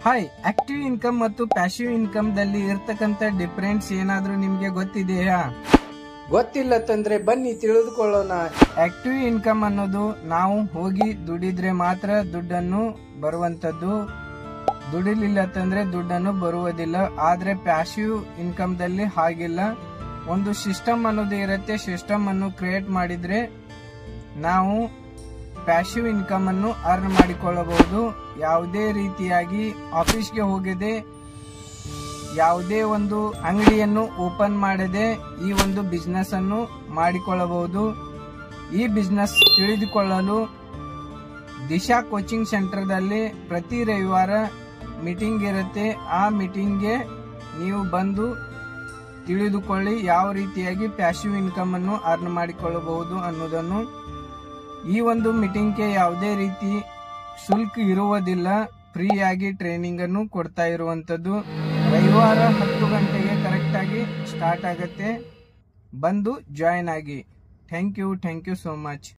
Hi, active income ಮತ್ತು passive income ದಲ್ಲಿ ಇರ್ತಕ್ಕಂತ ಡಿಫರೆನ್ಸ್ ಏನಾದ್ರೂ ನಿಮ್ಗೆ ಗೊತ್ತಿದೆಯಾ? ಗೊತ್ತಿಲ್ಲತ್ತಂದ್ರೆ ಬನ್ನಿ ತಿಳಿದುಕೊಳ್ಳೋಣ. ಆಕ್ಟಿವ್ ಇನ್ಕಮ್ ಅನ್ನೋದು ನಾವು ಹೋಗಿ ದುಡಿದ್ರೆ ಮಾತ್ರ ದುಡ್ಡನ್ನು ಬರುವಂತದ್ದು, ದುಡಿಲಿಲ್ಲತ್ತಂದ್ರೆ ದುಡ್ಡನ್ನು ಬರುವುದಿಲ್ಲ. ಆದ್ರೆ ಪ್ಯಾಸಿವ್ ಇನ್ಕಮ್ ದಲ್ಲಿ ಹಾಗಿಲ್ಲ. ಒಂದು ಸಿಸ್ಟಮ್ ಅನ್ನೋದು ಇರುತ್ತೆ. ಸಿಸ್ಟಮ್ ಅನ್ನು ಕ್ರಿಯೇಟ್ ಮಾಡಿದ್ರೆ ನಾವು ಪ್ಯಾಸಿವ್ ಇನ್ಕಮ್ ಅನ್ನು ಅರ್ನ್ ಮಾಡಿಕೊಳ್ಳಬಹುದು. ಯಾವುದೇ ರೀತಿಯಾಗಿ ಆಫೀಸ್ಗೆ ಹೋಗದೆ, ಯಾವುದೇ ಒಂದು ಅಂಗಡಿಯನ್ನು ಓಪನ್ ಮಾಡದೆ ಈ ಒಂದು ಬಿಸ್ನೆಸ್ ಅನ್ನು ಮಾಡಿಕೊಳ್ಳಬಹುದು. ಈ ಬಿಸ್ನೆಸ್ ತಿಳಿದುಕೊಳ್ಳಲು ದಿಶಾ ಕೋಚಿಂಗ್ ಸೆಂಟರ್ ದಲ್ಲಿ ಪ್ರತಿ ರವಿವಾರ ಮೀಟಿಂಗ್ ಇರುತ್ತೆ. ಆ ಮೀಟಿಂಗ್ಗೆ ನೀವು ಬಂದು ತಿಳಿದುಕೊಳ್ಳಿ ಯಾವ ರೀತಿಯಾಗಿ ಪ್ಯಾಸಿವ್ ಇನ್ಕಮ್ ಅನ್ನು ಅರ್ನ್ ಮಾಡಿಕೊಳ್ಳಬಹುದು ಅನ್ನೋದನ್ನು. ಈ ಒಂದು ಮೀಟಿಂಗ್ಗೆ ಯಾವುದೇ ರೀತಿ ಶುಲ್ಕ ಇರುವುದಿಲ್ಲ. ಫ್ರೀಯಾಗಿ ಟ್ರೈನಿಂಗ್ ಅನ್ನು ಕೊಡ್ತಾ ಇರುವಂತದ್ದು. ರವಿವಾರ 10 ಗಂಟೆಗೆ ಕರೆಕ್ಟ್ ಆಗಿ ಸ್ಟಾರ್ಟ್ ಆಗುತ್ತೆ. ಬಂದು ಜಾಯಿನ್ ಆಗಿ. Thank you so much.